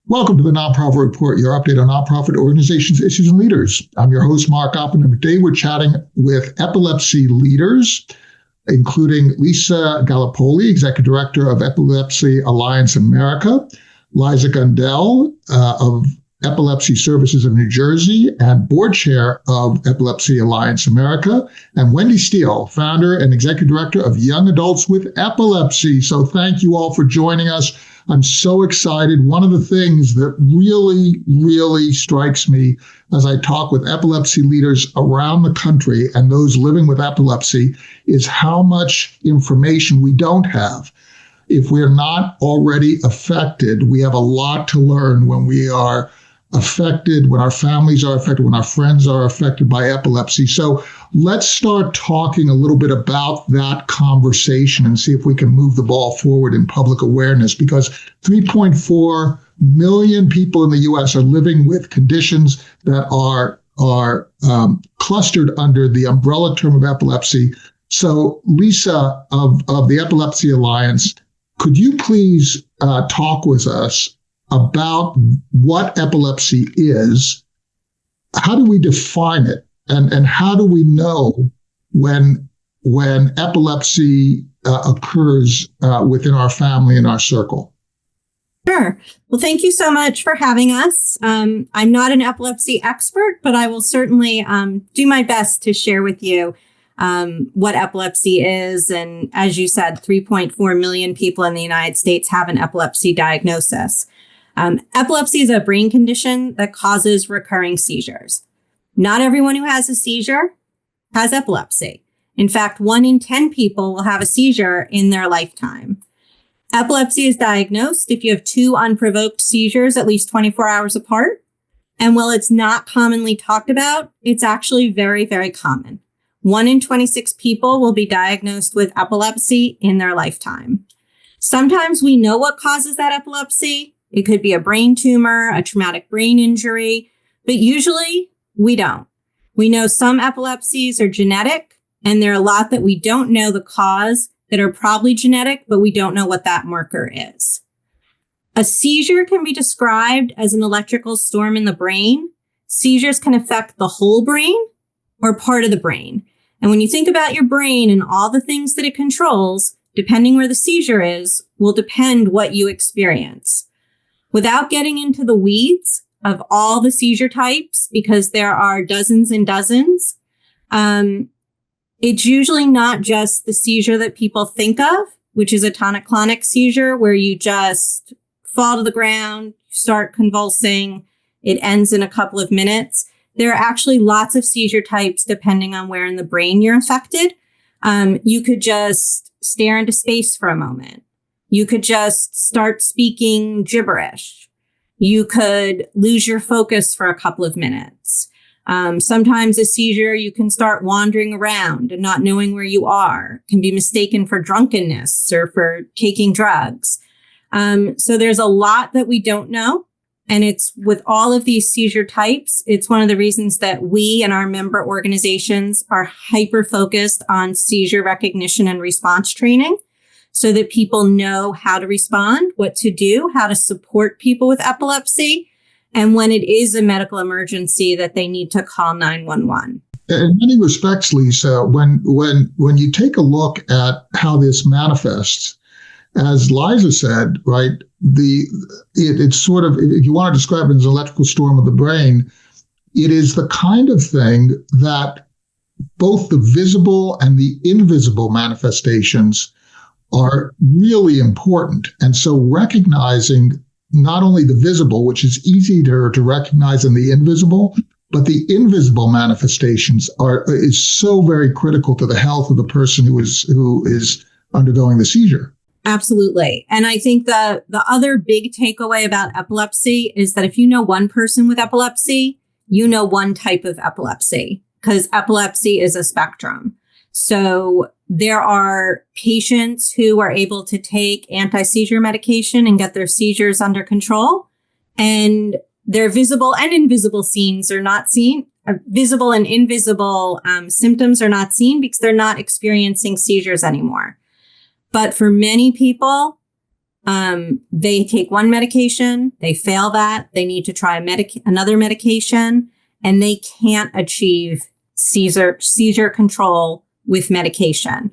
Welcome to the Nonprofit Report, your update on nonprofit organizations, issues, and leaders. I'm your host, Mark Oppenheimer. Today we're chatting with epilepsy leaders, including Liza Gallipoli, Executive Director of Epilepsy Alliance America, Liza Gundell of Epilepsy Services of New Jersey and Board Chair of Epilepsy Alliance America, and Wendy Steele, Founder and Executive Director of Young Adults with Epilepsy. So thank you all for joining us. I'm so excited. One of the things that really strikes me as I talk with epilepsy leaders around the country and those living with epilepsy is how much information we don't have. If we're not already affected, we have a lot to learn when we are affected, when our families are affected, when our friends are affected by epilepsy. So let's start talking a little bit about that conversation and see if we can move the ball forward in public awareness, because 3.4 million people in the U.S. are living with conditions that are clustered under the umbrella term of epilepsy. So Liza of the Epilepsy Alliance, could you please talk with us about what epilepsy is? How do we define it? And how do we know when epilepsy occurs within our family and our circle? Sure. Well, thank you so much for having us. I'm not an epilepsy expert, but I will certainly do my best to share with you what epilepsy is. And as you said, 3.4 million people in the United States have an epilepsy diagnosis. Epilepsy is a brain condition that causes recurring seizures. Not everyone who has a seizure has epilepsy. In fact, 1 in 10 people will have a seizure in their lifetime. Epilepsy is diagnosed if you have 2 unprovoked seizures at least 24 hours apart. And while it's not commonly talked about, it's actually very, very common. 1 in 26 people will be diagnosed with epilepsy in their lifetime. Sometimes we know what causes that epilepsy. It could be a brain tumor, a traumatic brain injury, but usually we don't. We know some epilepsies are genetic, and there are a lot that we don't know the cause that are probably genetic, but we don't know what that marker is. A seizure can be described as an electrical storm in the brain. Seizures can affect the whole brain or part of the brain. And when you think about your brain and all the things that it controls, depending where the seizure is, will depend what you experience. Without getting into the weeds of all the seizure types, because there are dozens and dozens, it's usually not just the seizure that people think of, which is a tonic-clonic seizure, where you just fall to the ground, start convulsing, it ends in a couple of minutes. There are actually lots of seizure types depending on where in the brain you're affected. You could just stare into space for a moment. You could just start speaking gibberish. You could lose your focus for a couple of minutes. Sometimes a seizure, you can start wandering around and not knowing where you are. It can be mistaken for drunkenness or for taking drugs. So there's a lot that we don't know. And it's with all of these seizure types, it's one of the reasons that we and our member organizations are hyper-focused on seizure recognition and response training, so that people know how to respond, what to do, how to support people with epilepsy, and when it is a medical emergency that they need to call 911. In many respects, Liza, when you take a look at how this manifests, as Liza said, right, it's sort of, if you want to describe it as an electrical storm of the brain, it is the kind of thing that both the visible and the invisible manifestations are really important. And so recognizing not only the visible, which is easier to recognize than the invisible, but the invisible manifestations is so very critical to the health of the person who is undergoing the seizure. Absolutely. And I think the other big takeaway about epilepsy is that if you know one person with epilepsy, you know one type of epilepsy, because epilepsy is a spectrum. So there are patients who are able to take anti-seizure medication and get their seizures under control, and their visible and invisible scenes are not seen. Visible and invisible symptoms are not seen because they're not experiencing seizures anymore. But for many people, They take one medication, they fail that, they need to try another medication, and they can't achieve seizure control with medication.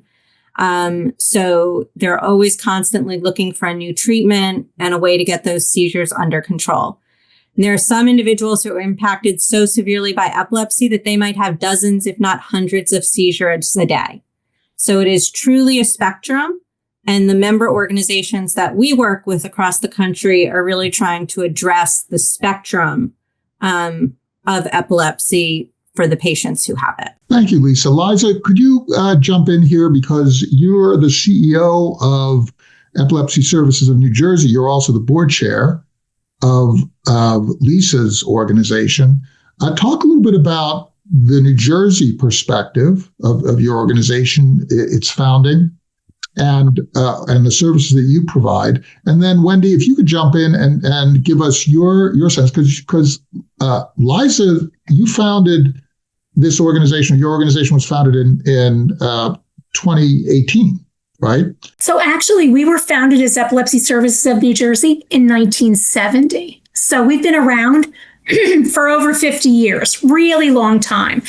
So they're always constantly looking for a new treatment and a way to get those seizures under control. And there are some individuals who are impacted so severely by epilepsy that they might have dozens, if not hundreds, of seizures a day. So it is truly a spectrum. And the member organizations that we work with across the country are really trying to address the spectrum of epilepsy for the patients who have it. Thank you, Lisa. Liza, could you jump in here, because you're the CEO of Epilepsy Services of New Jersey. You're also the board chair of Lisa's organization. Talk a little bit about the New Jersey perspective of your organization, its founding, and the services that you provide. And then, Wendy, if you could jump in and give us your sense, because Liza, you founded this organization. Your organization was founded in 2018, right? So actually, we were founded as Epilepsy Services of New Jersey in 1970. So we've been around for over 50 years, really long time.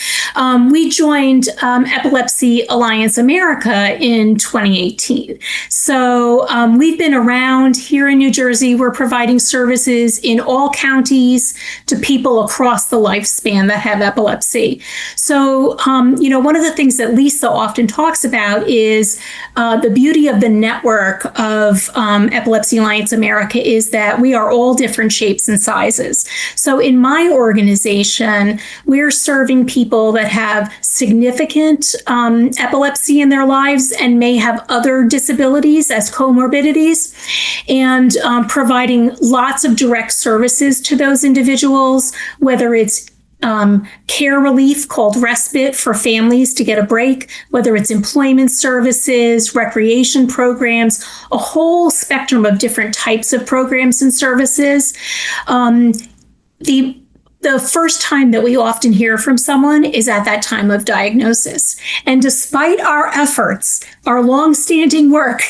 We joined Epilepsy Alliance America in 2018. So we've been around here in New Jersey. We're providing services in all counties to people across the lifespan that have epilepsy. So, one of the things that Lisa often talks about is the beauty of the network of Epilepsy Alliance America is that we are all different shapes and sizes. So in my organization, we're serving people that have significant epilepsy in their lives and may have other disabilities as comorbidities, and providing lots of direct services to those individuals, whether it's care relief called respite for families to get a break, whether it's employment services, recreation programs, a whole spectrum of different types of programs and services. The first time that we often hear from someone is at that time of diagnosis. And despite our efforts, our long-standing work,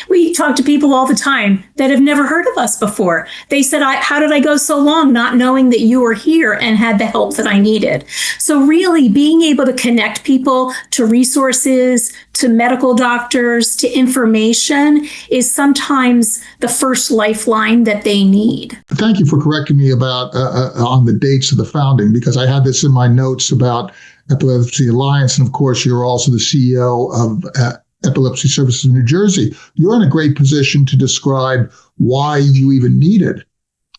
we talk to people all the time that have never heard of us before. They said, how did I go so long not knowing that you were here and had the help that I needed? So really being able to connect people to resources, to medical doctors, to information is sometimes the first lifeline that they need. Thank you for correcting me about on the dates of the founding, because I had this in my notes about Epilepsy Alliance. And of course, you're also the CEO of Epilepsy Services in New Jersey. You're in a great position to describe why you even needed,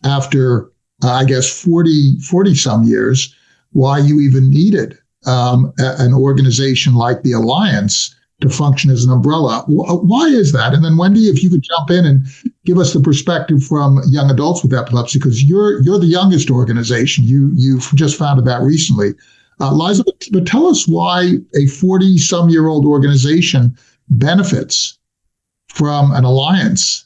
after, 40 some years, why you even needed an organization like the Alliance to function as an umbrella. Why is that? And then, Wendy, if you could jump in and give us the perspective from young adults with epilepsy, because you're the youngest organization. You've just founded that recently. Liza, but tell us why a 40-some-year-old organization benefits from an alliance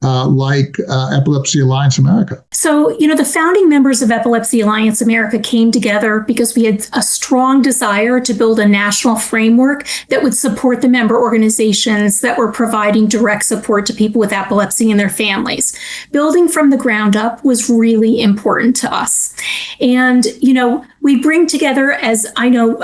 like Epilepsy Alliance America. So, the founding members of Epilepsy Alliance America came together because we had a strong desire to build a national framework that would support the member organizations that were providing direct support to people with epilepsy and their families. Building from the ground up was really important to us. And, we bring together, as I know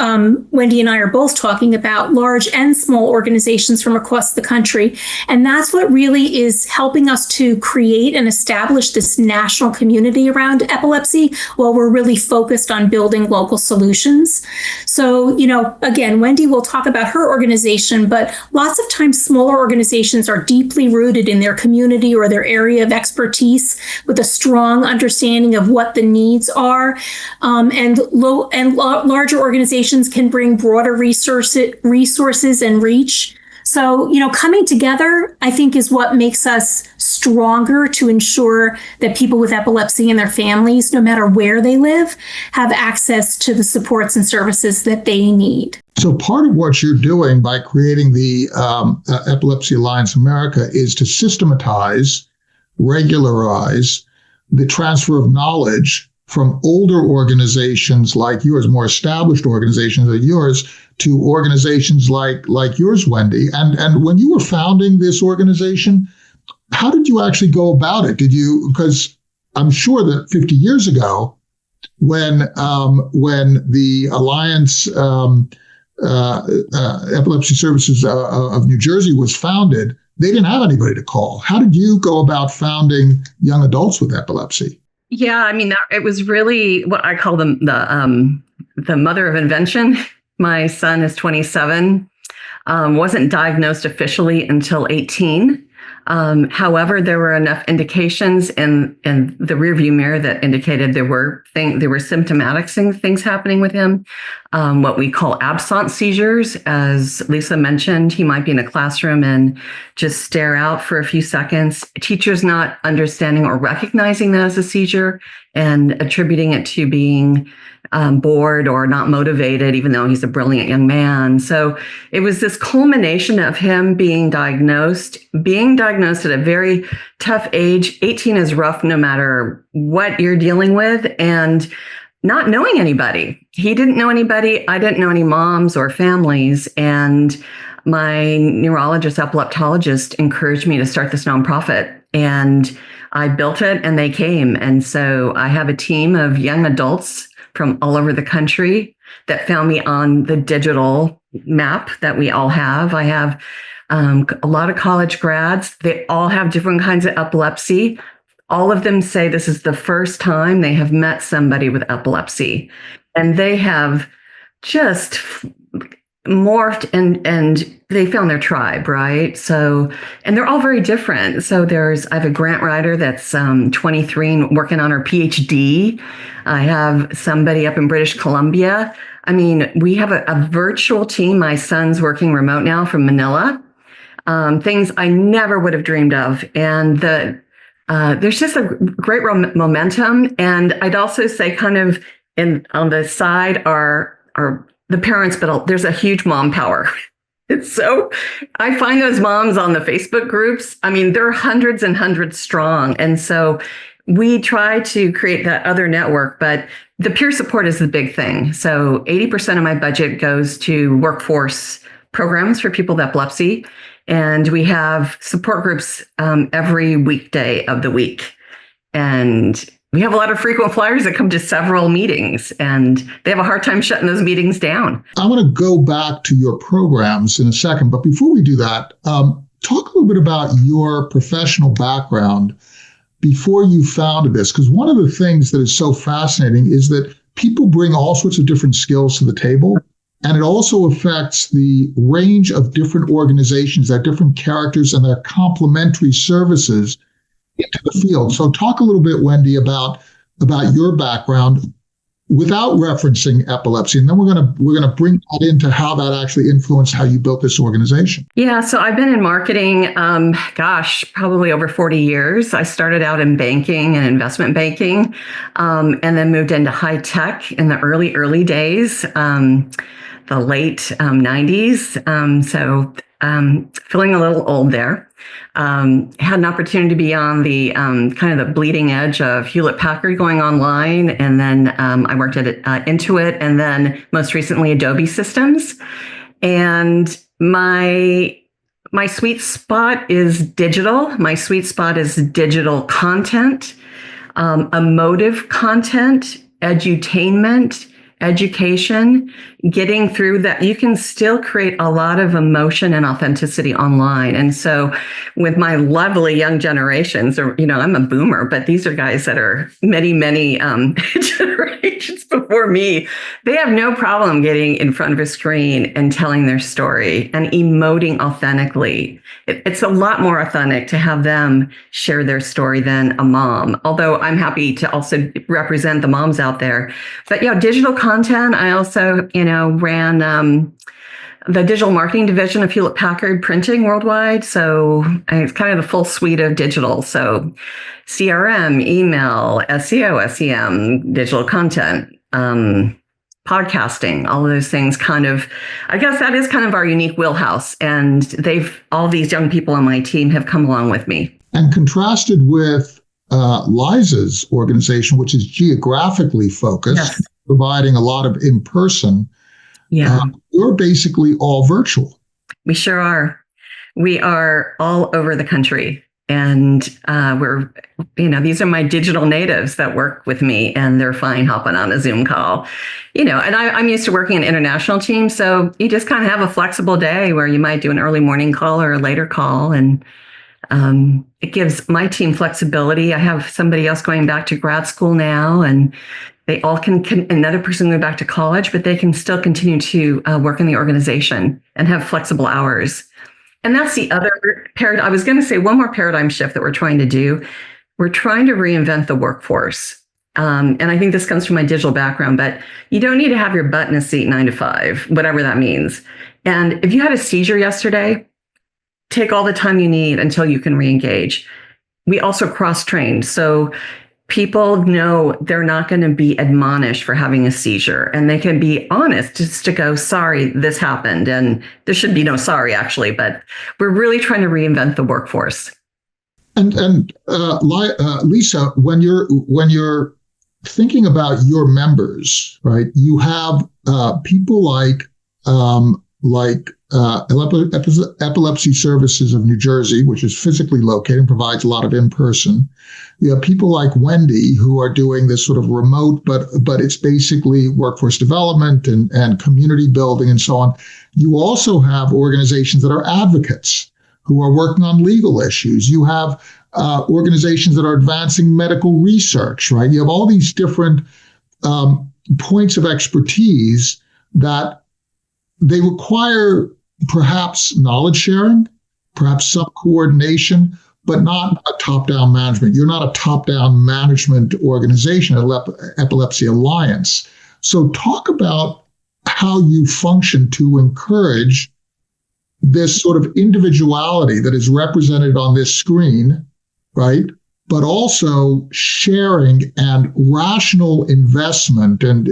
Wendy and I are both talking about, large and small organizations from across the country. And that's what really is helping us to create and establish this national community around epilepsy while we're really focused on building local solutions. So, again, Wendy will talk about her organization, but lots of times smaller organizations are deeply rooted in their community or their area of expertise with a strong understanding of what the needs are. And larger organizations can bring broader resources and reach. So, coming together, I think, is what makes us stronger to ensure that people with epilepsy and their families, no matter where they live, have access to the supports and services that they need. So part of what you're doing by creating the Epilepsy Alliance America is to systematize, regularize the transfer of knowledge from older organizations like yours, more established organizations like yours, to organizations like yours, Wendy. And when you were founding this organization, how did you actually go about it? Because I'm sure that 50 years ago, when the Alliance Epilepsy Services of New Jersey was founded, they didn't have anybody to call. How did you go about founding young adults with epilepsy? Yeah, I mean, it was really what I call the mother of invention. My son is 27, wasn't diagnosed officially until 18. However, there were enough indications in the rearview mirror that indicated there were symptomatic things happening with him. What we call absence seizures. As Lisa mentioned, he might be in a classroom and just stare out for a few seconds. Teachers not understanding or recognizing that as a seizure and attributing it to being bored or not motivated, even though he's a brilliant young man. So it was this culmination of him being diagnosed at a very tough age. 18 is rough no matter what you're dealing with, and not knowing anybody. He didn't know anybody. I didn't know any moms or families. And my neurologist, epileptologist encouraged me to start this nonprofit. And I built it and they came. And so I have a team of young adults from all over the country that found me on the digital map that we all have. I have a lot of college grads. They all have different kinds of epilepsy. All of them say this is the first time they have met somebody with epilepsy. And they have just morphed and they found their tribe, right? So, and they're all very different. So I have a grant writer that's 23 and working on her PhD. I have somebody up in British Columbia. I mean, we have a virtual team. My son's working remote now from Manila. Things I never would have dreamed of. And there's just a great momentum. And I'd also say kind of on the side are the parents, but there's a huge mom power. So I find those moms on the Facebook groups. I mean, they're hundreds and hundreds strong. And so we try to create that other network, but the peer support is the big thing. So 80% of my budget goes to workforce programs for people with epilepsy. And we have support groups every weekday of the week. And we have a lot of frequent flyers that come to several meetings, and they have a hard time shutting those meetings down. I want to go back to your programs in a second. But before we do that, talk a little bit about your professional background before you founded this. Because one of the things that is so fascinating is that people bring all sorts of different skills to the table. And it also affects the range of different organizations, their different characters and their complementary services into the field. So talk a little bit, Wendy, about your background without referencing epilepsy. And then we're gonna bring that into how that actually influenced how you built this organization. Yeah, so I've been in marketing, probably over 40 years. I started out in banking and investment banking, and then moved into high tech in the early days. The late 90s. So feeling a little old there. Had an opportunity to be on the kind of the bleeding edge of Hewlett Packard going online. And then I worked at Intuit and then most recently Adobe Systems. And my sweet spot is digital. My sweet spot is digital content, emotive content, edutainment, education, getting through that. You can still create a lot of emotion and authenticity online. And so with my lovely young generations, or, I'm a boomer, but these are guys that are many, many generations before me. They have no problem getting in front of a screen and telling their story and emoting authentically. It's a lot more authentic to have them share their story than a mom, although I'm happy to also represent the moms out there. But digital content. I also, ran the digital marketing division of Hewlett Packard Printing worldwide. So it's kind of the full suite of digital. So CRM, email, SEO, SEM, digital content, podcasting, all of those things I guess that is kind of our unique wheelhouse. And all these young people on my team have come along with me. And contrasted with Liza's organization, which is geographically focused, yes, providing a lot of in-person, you're basically all virtual. We sure are. We are all over the country. And these are my digital natives that work with me, and they're fine hopping on a Zoom call, and I'm used to working in international teams. So you just kind of have a flexible day where you might do an early morning call or a later call. And it gives my team flexibility. I have somebody else going back to grad school now, and they all can another person going back to college, but they can still continue to work in the organization and have flexible hours. And that's the other paradigm. I was going to say one more paradigm shift that we're trying to do. We're trying to reinvent the workforce. And I think this comes from my digital background, but you don't need to have your butt in a seat 9 to 5, whatever that means. And if you had a seizure yesterday, take all the time you need until you can re-engage. We also cross-trained. So people know they're not going to be admonished for having a seizure, and they can be honest just to go, sorry, this happened. And there should be no sorry, actually, but we're really trying to reinvent the workforce. And Lisa, when you're thinking about your members, right, you have people like Epilepsy Services of New Jersey, which is physically located and provides a lot of in-person. You have people like Wendy who are doing this sort of remote, but it's basically workforce development and community building and so on. You also have organizations that are advocates who are working on legal issues. You have organizations that are advancing medical research, right? You have all these different points of expertise that they require perhaps knowledge sharing, perhaps some coordination, but not a top-down management. You're not a top-down management organization at Epilepsy Alliance. So talk about how you function to encourage this sort of individuality that is represented on this screen, right? But also sharing and rational investment, and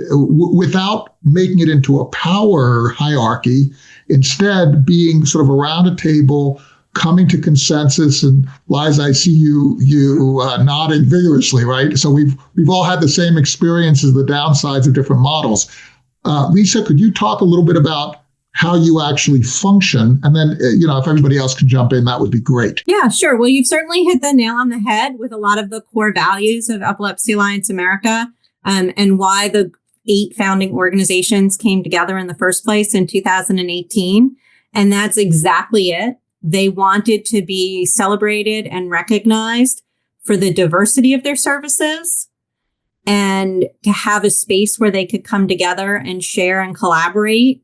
without making it into a power hierarchy, instead being sort of around a table, coming to consensus. And Liza, I see you nodding vigorously, right? So we've all had the same experiences, the downsides of different models. Lisa, could you talk a little bit about how you actually function? And then, if everybody else can jump in, that would be great. Yeah, sure. Well, you've certainly hit the nail on the head with a lot of the core values of Epilepsy Alliance America, and why the 8 founding organizations came together in the first place in 2018. And that's exactly it. They wanted to be celebrated and recognized for the diversity of their services, and to have a space where they could come together and share and collaborate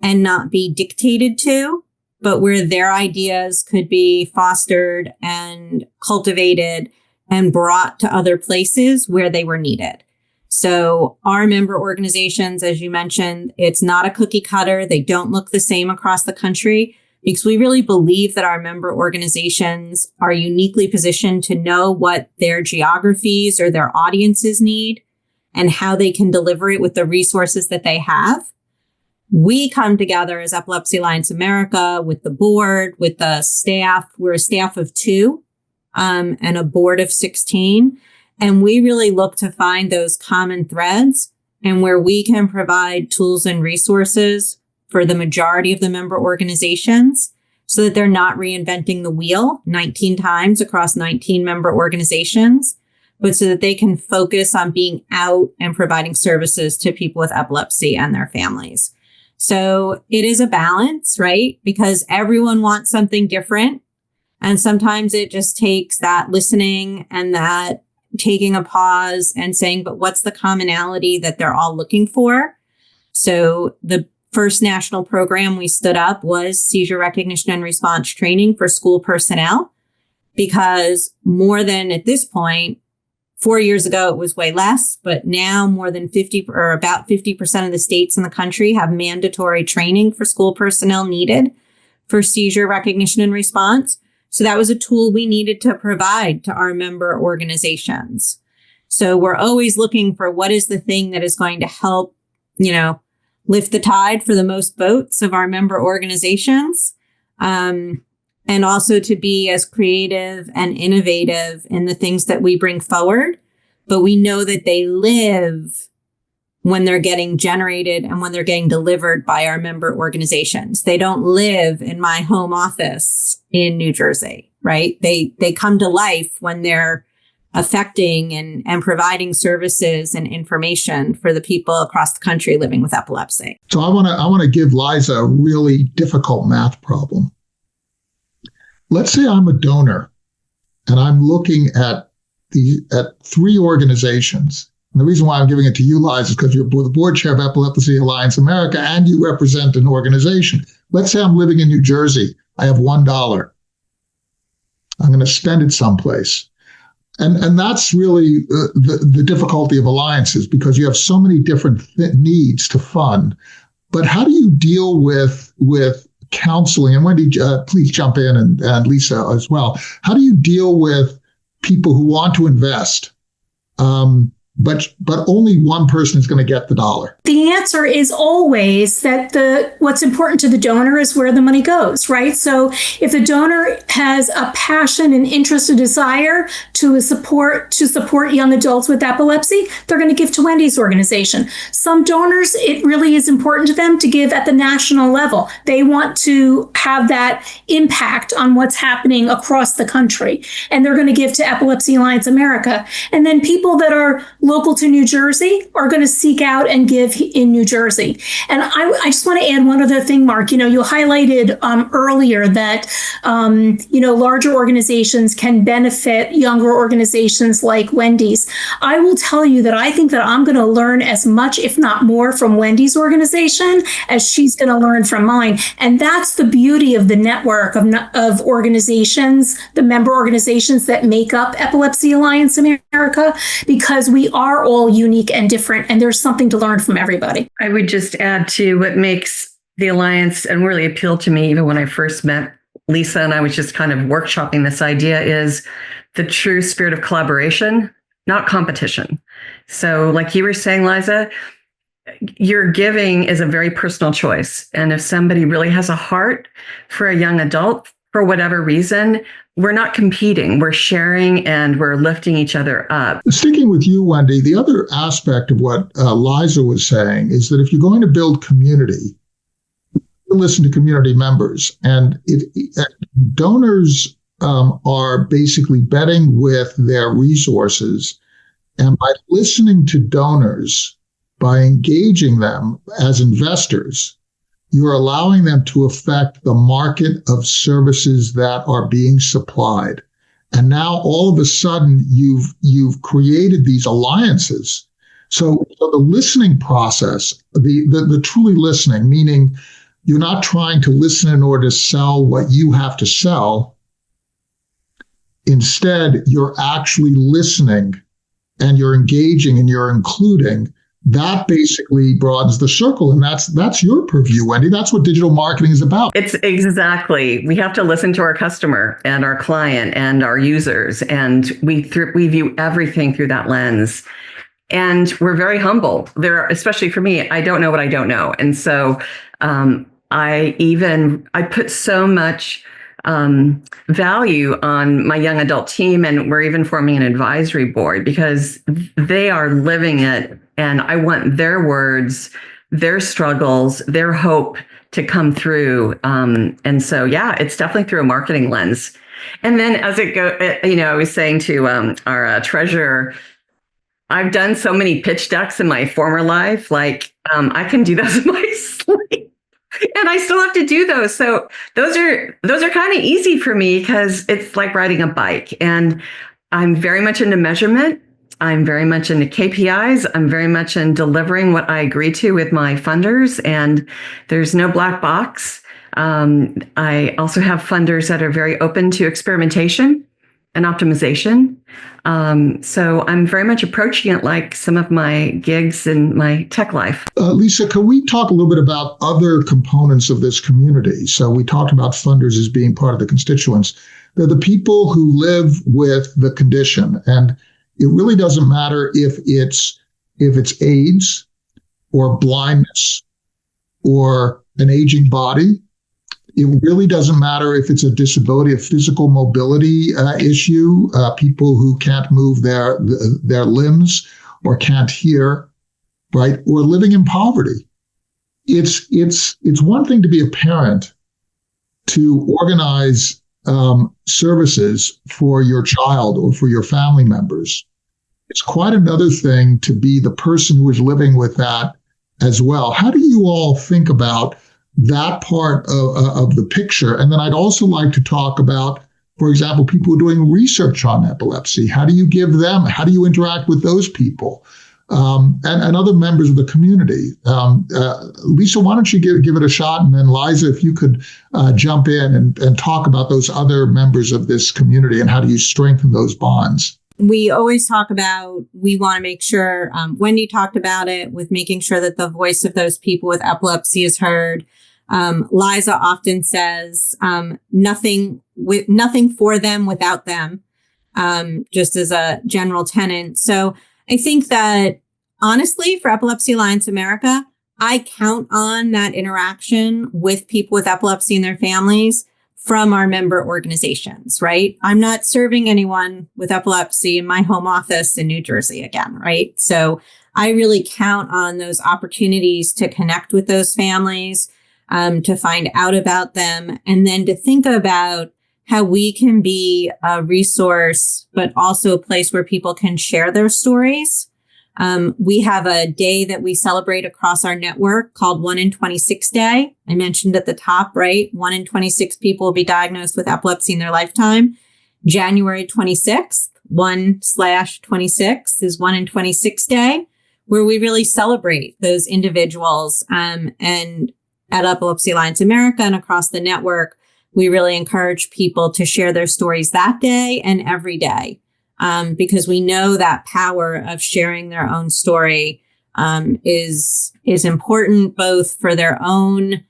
and not be dictated to, but where their ideas could be fostered and cultivated and brought to other places where they were needed. So our member organizations, as you mentioned, it's not a cookie cutter. They don't look the same across the country, because we really believe that our member organizations are uniquely positioned to know what their geographies or their audiences need and how they can deliver it with the resources that they have. We come together as Epilepsy Alliance America with the board, with the staff. We're a staff of 2 and a board of 16. And we really look to find those common threads and where we can provide tools and resources for the majority of the member organizations so that they're not reinventing the wheel 19 times across 19 member organizations, but so that they can focus on being out and providing services to people with epilepsy and their families. So it is a balance, right? Because everyone wants something different. And sometimes it just takes that listening and that taking a pause and saying, but what's the commonality that they're all looking for? So the first national program we stood up was seizure recognition and response training for school personnel, because more than at this point, 4 years ago, it was way less, but now more than 50 or about 50% of the states in the country have mandatory training for school personnel needed for seizure recognition and response. So that was a tool we needed to provide to our member organizations. So we're always looking for what is the thing that is going to help, lift the tide for the most boats of our member organizations. And also to be as creative and innovative in the things that we bring forward. But we know that they live when they're getting generated and when they're getting delivered by our member organizations. They don't live in my home office in New Jersey. right? They come to life when they're affecting and providing services and information for the people across the country living with epilepsy. So I want to give Liza a really difficult math problem. Let's say I'm a donor and I'm looking at 3 organizations. And the reason why I'm giving it to you, Liza, is because you're the board chair of Epilepsy Alliance America and you represent an organization. Let's say I'm living in New Jersey. I have $1. I'm going to spend it someplace. And that's really the difficulty of alliances, because you have so many different needs to fund. But how do you deal with counseling? And Wendy, please jump in, and Lisa as well. How do you deal with people who want to invest, but only one person is going to get the dollar? The answer is always that what's important to the donor is where the money goes, right? So if the donor has a passion and interest and desire to support young adults with epilepsy, they're going to give to Wendy's organization. Some donors, it really is important to them to give at the national level. They want to have that impact on what's happening across the country, and they're going to give to Epilepsy Alliance America. And then people that are local to New Jersey are going to seek out and give in New Jersey. And I just want to add one other thing, Mark. You highlighted earlier that, larger organizations can benefit younger organizations like Wendy's. I will tell you that I think that I'm going to learn as much, if not more, from Wendy's organization as she's going to learn from mine. And that's the beauty of the network of organizations, the member organizations that make up Epilepsy Alliance America, because we are all unique and different, and there's something to learn from everybody. I would just add to what makes the Alliance and really appealed to me even when I first met Lisa and I was just kind of workshopping this idea is the true spirit of collaboration, not competition. So like you were saying, Liza, your giving is a very personal choice. And if somebody really has a heart for a young adult, for whatever reason, we're not competing, we're sharing and we're lifting each other up. Sticking with you, Wendy, the other aspect of what Liza was saying is that if you're going to build community, listen to community members. And donors are basically betting with their resources. And by listening to donors, by engaging them as investors, you're allowing them to affect the market of services that are being supplied. And now all of a sudden you've created these alliances. So the listening process, the truly listening, meaning you're not trying to listen in order to sell what you have to sell. Instead, you're actually listening and you're engaging and you're including. That basically broadens the circle. And that's your purview, Wendy. That's what digital marketing is about. It's exactly. We have to listen to our customer and our client and our users. And we view everything through that lens. And we're very humble. Especially for me, I don't know what I don't know. And so I put so much value on my young adult team, and we're even forming an advisory board because they are living it. And I want their words, their struggles, their hope to come through. And so, yeah, it's definitely through a marketing lens. And then as it goes, I was saying to our treasurer, I've done so many pitch decks in my former life, like I can do those in my sleep. And I still have to do those. So those are kind of easy for me because it's like riding a bike. And I'm very much into measurement. I'm very much into KPIs. I'm very much in delivering what I agree to with my funders. And there's no black box. I also have funders that are very open to experimentation and optimization. So I'm very much approaching it like some of my gigs in my tech life. Lisa, can we talk a little bit about other components of this community? So we talked about funders as being part of the constituents. They're the people who live with the condition. And it really doesn't matter if it's AIDS or blindness or an aging body. It really doesn't matter if it's a disability, a physical mobility issue, people who can't move their limbs or can't hear, right? Or living in poverty. It's one thing to be a parent, to organize services for your child or for your family members, it's quite another thing to be the person who is living with that as well. How do you all think about that part of the picture? And then I'd also like to talk about, for example, people who are doing research on epilepsy. How do you interact with those people and other members of the community? Lisa, why don't you give it a shot? And then Liza, if you could jump in and talk about those other members of this community and how do you strengthen those bonds? We always talk about, we want to make sure, Wendy talked about it, with making sure that the voice of those people with epilepsy is heard. Liza often says, nothing for them without them, just as a general tenet. So I think that honestly, for Epilepsy Alliance America, I count on that interaction with people with epilepsy and their families from our member organizations, right? I'm not serving anyone with epilepsy in my home office in New Jersey again, right? So I really count on those opportunities to connect with those families, to find out about them, and then to think about how we can be a resource, but also a place where people can share their stories. We have a day that we celebrate across our network called 1 in 26 Day. I mentioned at the top, right? 1 in 26 people will be diagnosed with epilepsy in their lifetime. January 26th, 1/26 is 1 in 26 Day, where we really celebrate those individuals. And at Epilepsy Alliance America and across the network, we really encourage people to share their stories that day and every day. Because we know that power of sharing their own story is important both for their own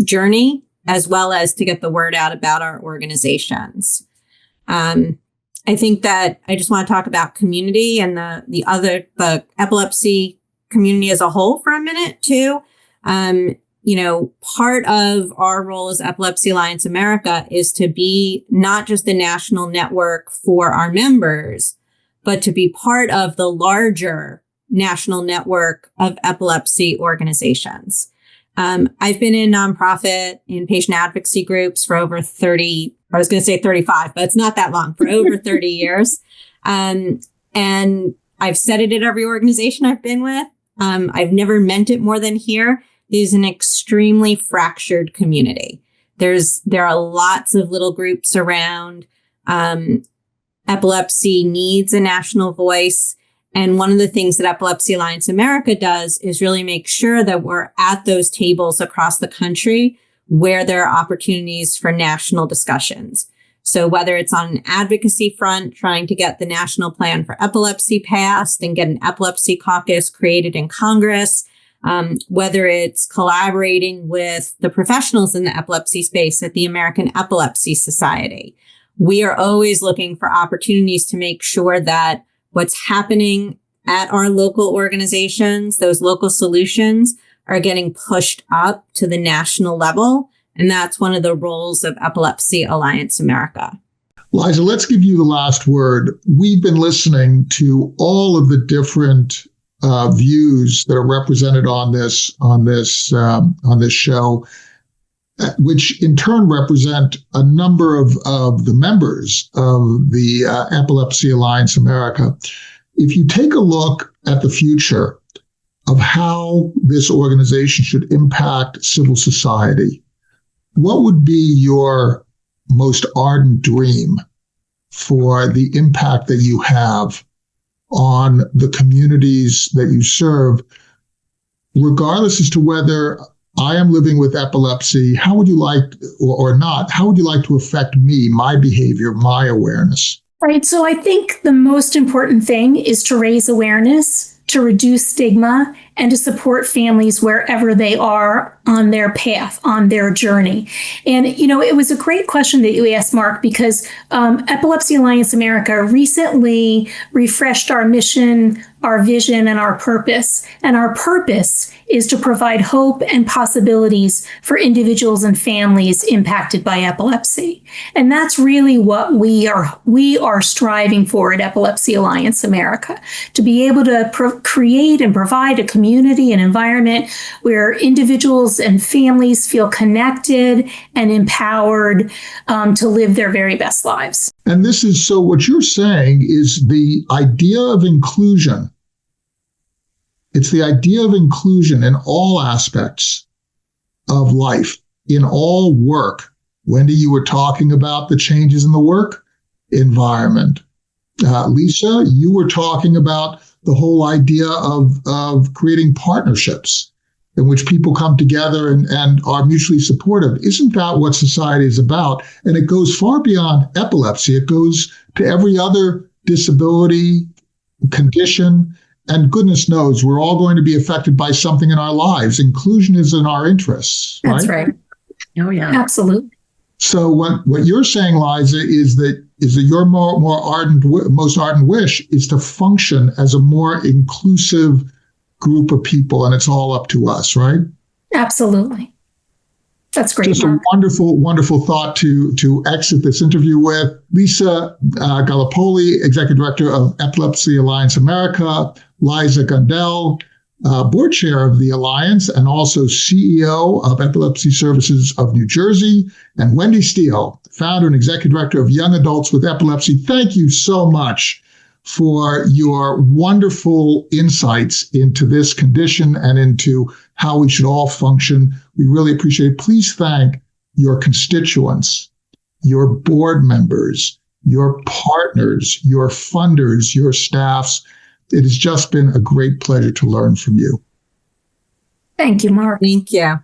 journey as well as to get the word out about our organizations. I think that I just want to talk about community and the epilepsy community as a whole for a minute too. Part of our role as Epilepsy Alliance America is to be not just a national network for our members, but to be part of the larger national network of epilepsy organizations. I've been in nonprofit and patient advocacy groups for over 30, I was going to say 35, but it's not that long, for over 30 years. And I've said it at every organization I've been with. I've never meant it more than here. It is an extremely fractured community. There are lots of little groups around. Epilepsy needs a national voice. And one of the things that Epilepsy Alliance America does is really make sure that we're at those tables across the country where there are opportunities for national discussions. So whether it's on an advocacy front, trying to get the national plan for epilepsy passed and get an epilepsy caucus created in Congress, whether it's collaborating with the professionals in the epilepsy space at the American Epilepsy Society. We are always looking for opportunities to make sure that what's happening at our local organizations, those local solutions, are getting pushed up to the national level. And that's one of the roles of Epilepsy Alliance America. Liza, let's give you the last word. We've been listening to all of the different views that are represented on this show, which in turn represent a number of the members of the Epilepsy Alliance America. If you take a look at the future of how this organization should impact civil society, what would be your most ardent dream for the impact that you have on the communities that you serve, regardless as to whether I am living with epilepsy? How would you like, or not, how would you like to affect me, my behavior, my awareness? Right. So I think the most important thing is to raise awareness, to reduce stigma, and to support families wherever they are on their path, on their journey. And, it was a great question that you asked, Mark, because Epilepsy Alliance America recently refreshed our mission our vision and our purpose. And our purpose is to provide hope and possibilities for individuals and families impacted by epilepsy. And that's really what we are striving for at Epilepsy Alliance America, to be able to create and provide a community and environment where individuals and families feel connected and empowered to live their very best lives. And this is, so what you're saying is the idea of inclusion. It's the idea of inclusion in all aspects of life, in all work. Wendy, you were talking about the changes in the work environment. Lisa, you were talking about the whole idea of creating partnerships in which people come together and are mutually supportive. Isn't that what society is about? And it goes far beyond epilepsy. It goes to every other disability, condition, and goodness knows we're all going to be affected by something in our lives. Inclusion is in our interests, right? That's right. Oh, yeah. Absolutely. So what you're saying, Liza, is that your most ardent wish is to function as a more inclusive group of people, and it's all up to us, right? Absolutely. That's great, Just Mark. a wonderful, wonderful thought to exit this interview with. Lisa Gallipoli, Executive Director of Epilepsy Alliance America, Liza Gundell, Board Chair of the Alliance and also CEO of Epilepsy Services of New Jersey, and Wendy Steele, Founder and Executive Director of Young Adults with Epilepsy. Thank you so much for your wonderful insights into this condition and into how we should all function. We really appreciate it. Please thank your constituents, your board members, your partners, your funders, your staffs. It has just been a great pleasure to learn from you. Thank you, Mark. Thank you.